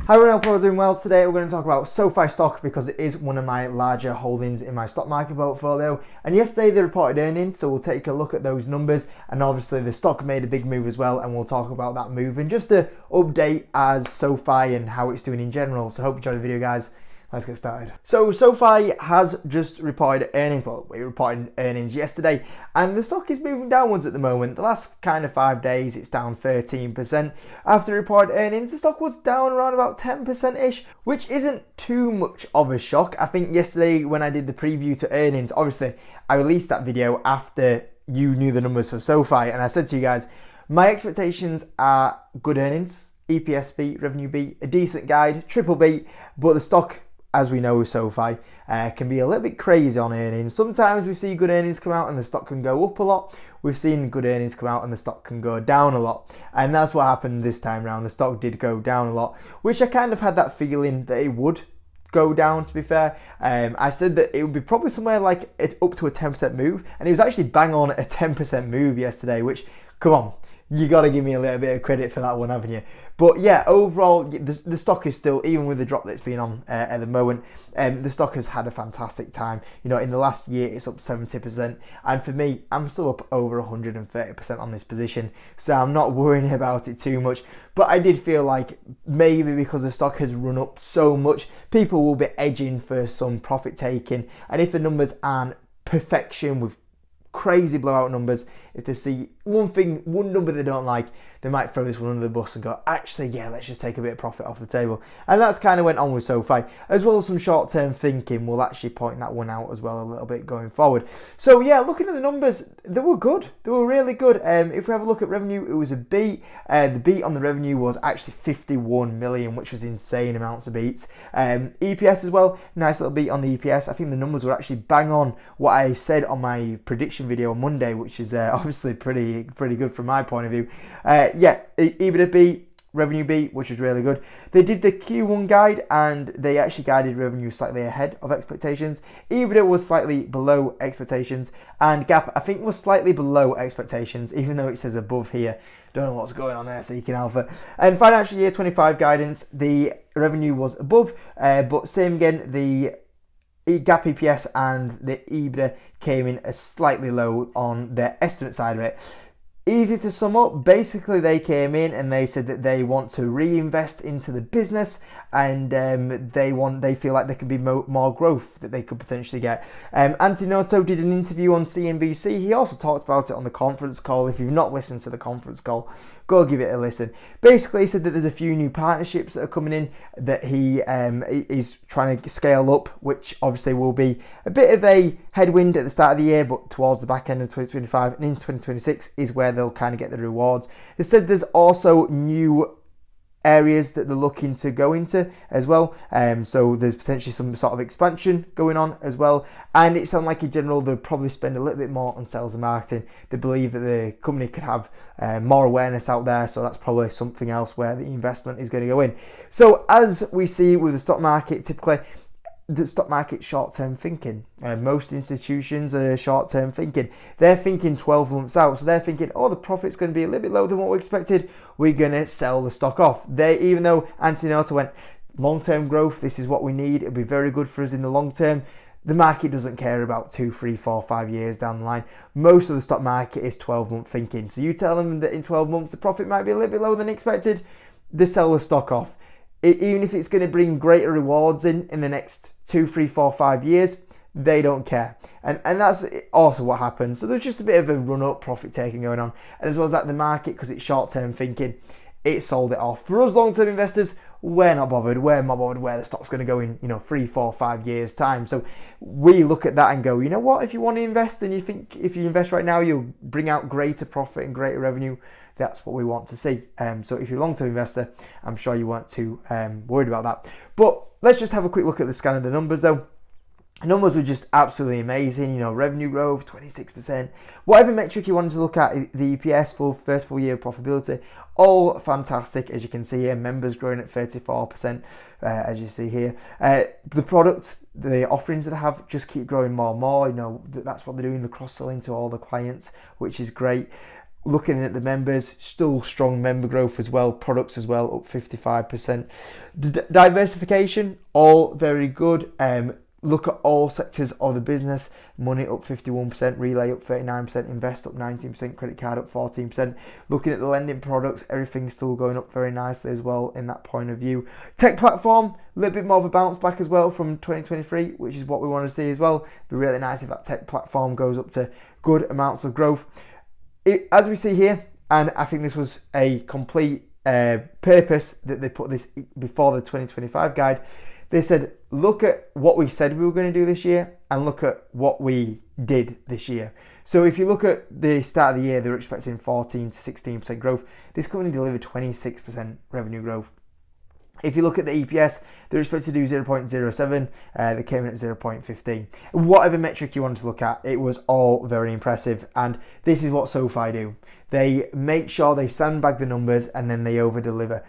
Hi everyone, hope you're all doing well. Today we're going to talk about SoFi stock because it is one of my larger holdings in my stock market portfolio. And yesterday they reported earnings, so we'll take a look at those numbers. And obviously the stock made a big move as well, and we'll talk about that move and just a update as SoFi and how it's doing in general. So hope you enjoyed the video, guys. Let's get started. So SoFi has just reported earnings. Well, we reported earnings yesterday, and the stock is moving downwards at the moment. The last kind of 5 days, it's down 13%. After reported earnings, the stock was down around about 10%-ish, which isn't too much of a shock. I think yesterday when I did the preview to earnings, obviously I released that video after you knew the numbers for SoFi, and I said to you guys, my expectations are good earnings, EPS beat, revenue beat, a decent guide, triple beat, but the stock, as we know with SoFi, can be a little bit crazy on earnings. Sometimes we see good earnings come out and the stock can go up a lot. We've seen good earnings come out and the stock can go down a lot. And that's what happened this time around. The stock did go down a lot, which I kind of had that feeling that it would go down, to be fair. I said that it would be probably somewhere like up to a 10% move, and it was actually bang on a 10% move yesterday, which, come on, you got to give me a little bit of credit for that one, haven't you? But yeah, overall, the stock is still, even with the drop that's been on at the moment, the stock has had a fantastic time. You know, in the last year, it's up 70%. And for me, I'm still up over 130% on this position. So I'm not worrying about it too much. But I did feel like maybe because the stock has run up so much, people will be edging for some profit taking. And if the numbers aren't perfection with crazy blowout numbers, if they see one number they don't like, they might throw this one under the bus and go, actually, yeah, let's just take a bit of profit off the table. And that's kind of went on with SoFi, as well as some short-term thinking. We'll actually point that one out as well a little bit going forward. So yeah, looking at the numbers, they were good. They were really good. If we have a look at revenue, it was a beat. The beat on the revenue was actually 51 million, which was insane amounts of beats. EPS as well, nice little beat on the EPS. I think the numbers were actually bang on what I said on my prediction video on Monday, which is obviously pretty good from my point of view. Yeah, EBITDA beat, revenue beat, which was really good. They did the Q1 guide and they actually guided revenue slightly ahead of expectations. EBITDA was slightly below expectations, and GAAP, I think, was slightly below expectations, even though it says above here. Don't know what's going on there, so you can alpha. And financial year 25 guidance, the revenue was above, but same again, the GAAP EPS and the EBITDA came in as slightly low on the estimate side of it. Easy to sum up, basically they came in and they said that they want to reinvest into the business, and they feel like there could be more growth that they could potentially get. Anthony Noto did an interview on CNBC. He also talked about it on the conference call. If you've not listened to the conference call, go give it a listen. Basically, he said that there's a few new partnerships that are coming in that he is trying to scale up, which obviously will be a bit of a headwind at the start of the year, but towards the back end of 2025 and in 2026 is where they'll kind of get the rewards. They said there's also new areas that they're looking to go into as well, so there's potentially some sort of expansion going on as well, and it sounds like in general they'll probably spend a little bit more on sales and marketing. They believe that the company could have more awareness out there, so that's probably something else where the investment is going to go in. So as we see with the stock market, typically the stock market short-term thinking. Most institutions are short-term thinking. They're thinking 12 months out. So they're thinking, oh, the profit's going to be a little bit lower than what we expected. We're going to sell the stock off. Even though Anthony Noto went, long-term growth, this is what we need. It'll be very good for us in the long term. The market doesn't care about 2, 3, 4, 5 years down the line. Most of the stock market is 12-month thinking. So you tell them that in 12 months, the profit might be a little bit lower than expected. They sell the stock off. Even if it's going to bring greater rewards in the next 2, 3, 4, 5 years, they don't care. And that's also what happens. So there's just a bit of a run-up profit taking going on. And as well as that, the market, because it's short-term thinking, it sold it off. For us long-term investors, we're not bothered. We're not bothered where the stock's going to go in, 3, 4, 5 years time. So we look at that and go, you know what, if you want to invest and you think if you invest right now, you'll bring out greater profit and greater revenue, that's what we want to see. So if you're a long-term investor, I'm sure you weren't too worried about that. But let's just have a quick look at the scan of the numbers though. Numbers were just absolutely amazing, revenue growth, 26%. Whatever metric you wanted to look at, the EPS for first full year of profitability, all fantastic, as you can see here. Members growing at 34%, as you see here. The product, the offerings that they have just keep growing more and more. That's what they're doing, the cross-selling to all the clients, which is great. Looking at the members, still strong member growth as well, products as well, up 55%. Diversification, all very good. Look at all sectors of the business. Money up 51%, relay up 39%, invest up 19%, credit card up 14%. Looking at the lending products, everything's still going up very nicely as well in that point of view. Tech platform, a little bit more of a bounce back as well from 2023, which is what we want to see as well. It'd be really nice if that tech platform goes up to good amounts of growth. As we see here, and I think this was a complete purpose that they put this before the 2025 guide. They said, look at what we said we were going to do this year and look at what we did this year. So if you look at the start of the year, they were expecting 14 to 16% growth. This company delivered 26% revenue growth. If you look at the EPS, they're expected to do 0.07. They came in at 0.15. Whatever metric you want to look at, it was all very impressive. And this is what SoFi do. They make sure they sandbag the numbers and then they over-deliver.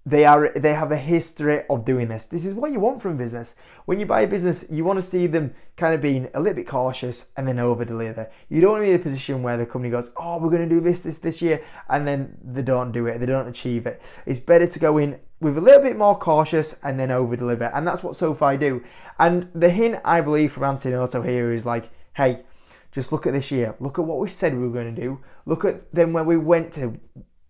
They have a history of doing this. This is what you want from business. When you buy a business, you want to see them kind of being a little bit cautious and then over-deliver. You don't want to be in a position where the company goes, oh, we're going to do this year, and then they don't do it, they don't achieve it. It's better to go in with a little bit more cautious and then over-deliver, and that's what SoFi do. And the hint, I believe, from Antinotto here is like, hey, just look at this year. Look at what we said we were going to do. Look at then where we went to,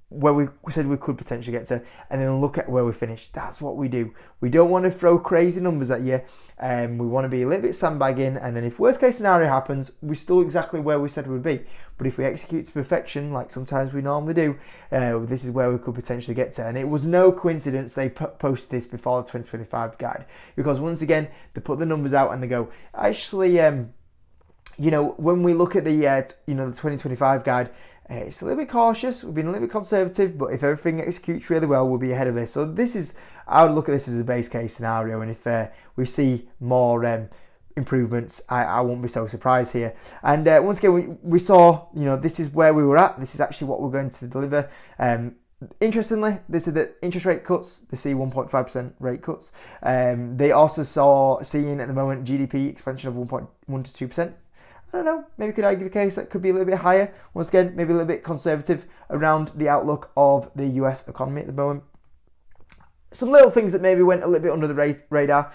where we said we could potentially get to, and then look at where we finished. That's what we do. We don't want to throw crazy numbers at you. We want to be a little bit sandbagging, and then if worst case scenario happens, we're still exactly where we said we would be. But if we execute to perfection, like sometimes we normally do, this is where we could potentially get to. And it was no coincidence they posted this before the 2025 guide, because once again, they put the numbers out and they go, actually, when we look at the the 2025 guide, it's a little bit cautious. We've been a little bit conservative, but if everything executes really well, we'll be ahead of this. So I would look at this as a base case scenario, and if we see more improvements, I won't be so surprised here. And once again, we saw, this is where we were at. This is actually what we're going to deliver. Interestingly, this is the interest rate cuts. They see 1.5% rate cuts. They also seeing at the moment GDP expansion of 1.1 to 2%. I don't know, maybe could argue the case that could be a little bit higher. Once again, maybe a little bit conservative around the outlook of the US economy at the moment. Some little things that maybe went a little bit under the radar.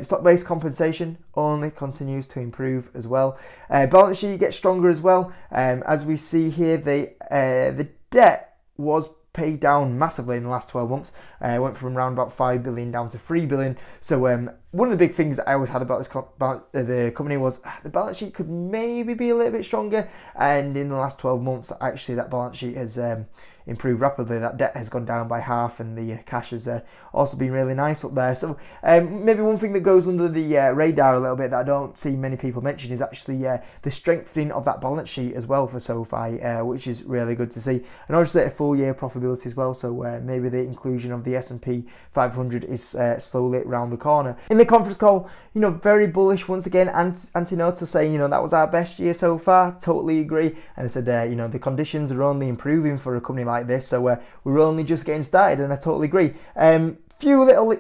Stock-based compensation only continues to improve as well. Balance sheet gets stronger as well. As we see here, the debt was paid down massively in the last 12 months. Went from around about 5 billion down to 3 billion. So one of the big things that I always had about the company was the balance sheet could maybe be a little bit stronger. And in the last 12 months, actually, that balance sheet has improved rapidly. That debt has gone down by half, and the cash has also been really nice up there. So maybe one thing that goes under the radar a little bit that I don't see many people mention is actually the strengthening of that balance sheet as well for SoFi, which is really good to see. And obviously a full year profitability as well. So maybe the inclusion of the S&P 500 is slowly around the corner. In the conference call, very bullish once again. Antinotto saying, that was our best year so far. Totally agree. And I said, the conditions are only improving for a company like this, so we're only just getting started, and I totally agree. Few little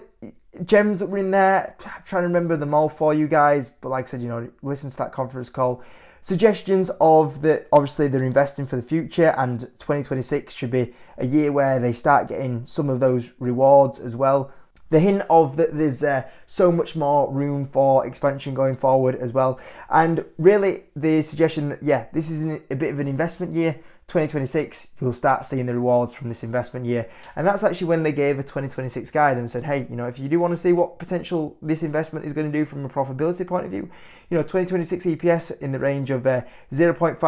gems that were in there. I'm trying to remember them all for you guys, but like I said, listen to that conference call. Suggestions of that, obviously they're investing for the future, and 2026 should be a year where they start getting some of those rewards as well. The hint of that there's so much more room for expansion going forward as well. And really the suggestion that, this is a bit of an investment year. 2026, you'll start seeing the rewards from this investment year. And that's actually when they gave a 2026 guide and said, hey, if you do want to see what potential this investment is going to do from a profitability point of view, 2026 EPS in the range of 0.55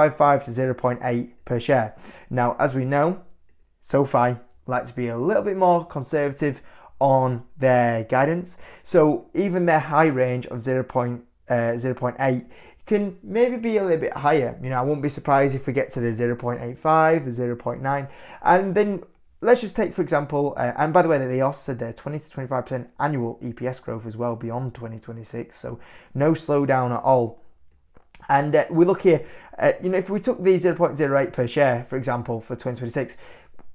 to 0.8 per share. Now, as we know, SoFi like to be a little bit more conservative on their guidance. So even their high range of 0.8 can maybe be a little bit higher. I won't be surprised if we get to the 0.85, the 0.9. And then let's just take, for example, and by the way, they also said they're 20 to 25% annual EPS growth as well beyond 2026. So no slowdown at all. And we look here, if we took the 0.08 per share, for example, for 2026,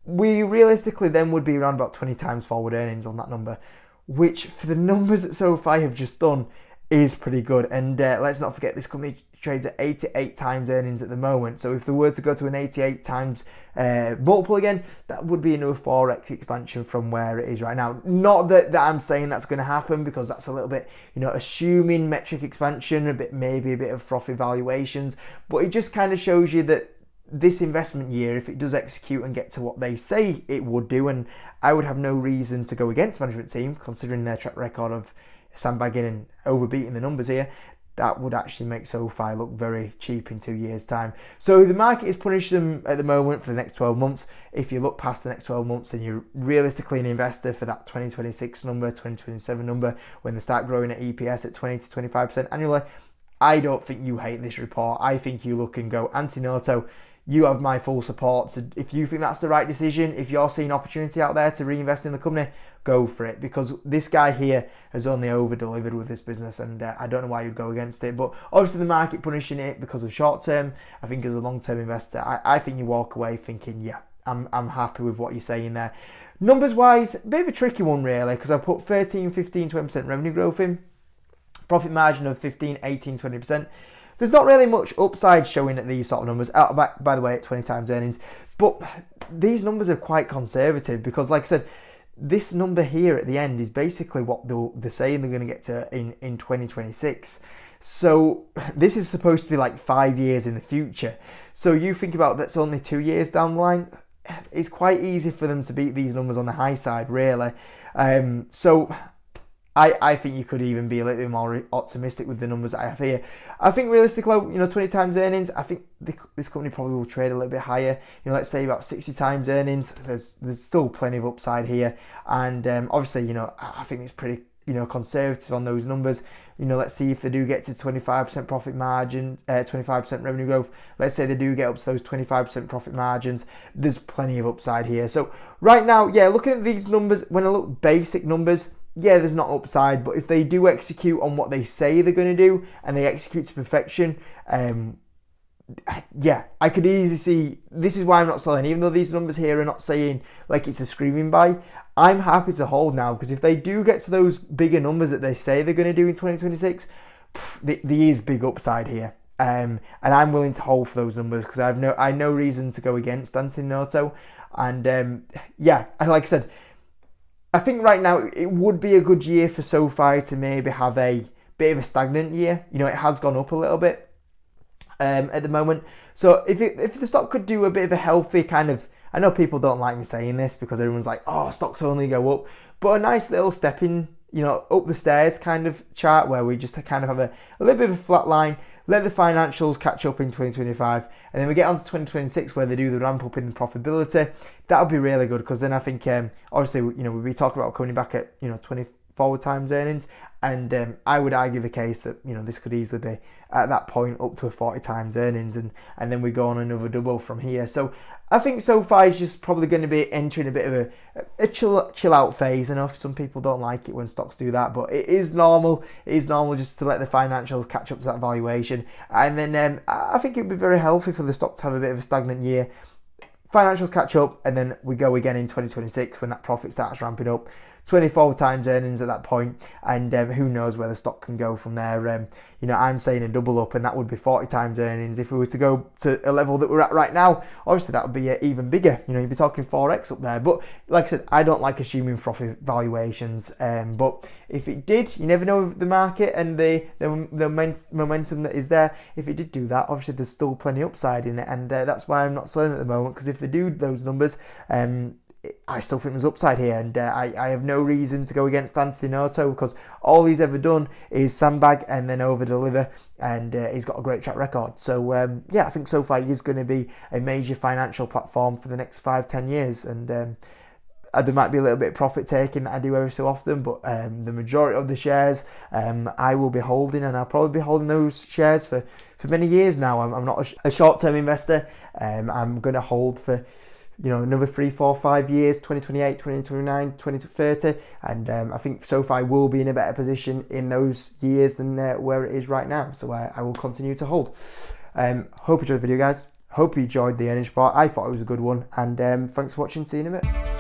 we realistically then would be around about 20 times forward earnings on that number, which for the numbers that SoFi have just done is pretty good. And let's not forget, this company trades at 88 times earnings at the moment. So if they were to go to an 88 times multiple again, that would be another 4x expansion from where it is right now. Not that I'm saying that's going to happen, because that's a little bit, assuming metric expansion, maybe a bit of frothy valuations, but it just kind of shows you that this investment year, if it does execute and get to what they say it would do, and I would have no reason to go against management team considering their track record of sandbagging and overbeating the numbers here, that would actually make SoFi look very cheap in 2 years' time. So the market is punishing them at the moment for the next 12 months. If you look past the next 12 months and you're realistically an investor for that 2026 number, 2027 number, when they start growing at EPS at 20 to 25% annually, I don't think you hate this report. I think you look and go, Antinoto, you have my full support. So if you think that's the right decision, if you're seeing opportunity out there to reinvest in the company, go for it, because this guy here has only over-delivered with this business, and I don't know why you'd go against it. But obviously the market punishing it because of short term. I think as a long-term investor, I think you walk away thinking, yeah, I'm happy with what you're saying there. Numbers-wise, a bit of a tricky one really, because I put 13, 15, 20% revenue growth in, profit margin of 15, 18, 20%. There's not really much upside showing at these sort of numbers, by the way, at 20 times earnings. But these numbers are quite conservative, because like I said, this number here at the end is basically what they're saying they're going to get to in 2026. So this is supposed to be like 5 years in the future. So you think about that's only 2 years down the line. It's quite easy for them to beat these numbers on the high side, really. So I think you could even be a little bit more optimistic with the numbers that I have here. I think realistically, 20 times earnings, I think this company probably will trade a little bit higher. Let's say about 60 times earnings. There's still plenty of upside here, and obviously, I think it's pretty, conservative on those numbers. Let's see if they do get to 25% profit margin, 25% revenue growth. Let's say they do get up to those 25% profit margins. There's plenty of upside here. So right now, yeah, looking at these numbers, when I look basic numbers, yeah, there's not upside, but if they do execute on what they say they're going to do and they execute to perfection, yeah, I could easily see, this is why I'm not selling, even though these numbers here are not saying like it's a screaming buy. I'm happy to hold now, because if they do get to those bigger numbers that they say they're going to do in 2026, there is big upside here. And I'm willing to hold for those numbers, because I have no reason to go against Antinoto. And yeah, like I said, I think right now it would be a good year for SoFi to maybe have a bit of a stagnant year. It has gone up a little bit at the moment. So if the stock could do a bit of a healthy kind of, I know people don't like me saying this because everyone's like, oh, stocks only go up, but a nice little stepping, up the stairs kind of chart where we just kind of have a little bit of a flat line, let the financials catch up in 2025, and then we get on to 2026 where they do the ramp up in the profitability. That would be really good, because then I think, obviously, we'll be talking about coming back at, 24 times earnings, and I would argue the case that, this could easily be at that point up to a 40 times earnings, and then we go on another double from here. So I think SoFi is just probably going to be entering a bit of a chill out phase. I know some people don't like it when stocks do that, but it is normal. It is normal just to let the financials catch up to that valuation. And then I think it would be very healthy for the stock to have a bit of a stagnant year. Financials catch up, and then we go again in 2026 when that profit starts ramping up. 24 times earnings at that point, and who knows where the stock can go from there. I'm saying a double up, and that would be 40 times earnings. If we were to go to a level that we're at right now, obviously that would be even bigger. You'd be talking 4x up there. But like I said, I don't like assuming frothy valuations. But if it did, you never know the market and the momentum that is there. If it did do that, obviously there's still plenty upside in it, and that's why I'm not selling at the moment, because if they do those numbers, I still think there's upside here, and I have no reason to go against Antinoto, because all he's ever done is sandbag and then over deliver, and he's got a great track record. So yeah, I think SoFi is going to be a major financial platform for the next 5-10 years, and there might be a little bit of profit taking that I do every so often, but the majority of the shares I will be holding, and I'll probably be holding those shares for many years now. I'm not a short-term investor. I'm going to hold for another 3, 4, 5 years, 2028, 2029, 2030, and I think SoFi will be in a better position in those years than where it is right now. So I will continue to hold. Hope you enjoyed the video, guys. Hope you enjoyed the earnings part. I thought it was a good one, and thanks for watching. See you in a bit.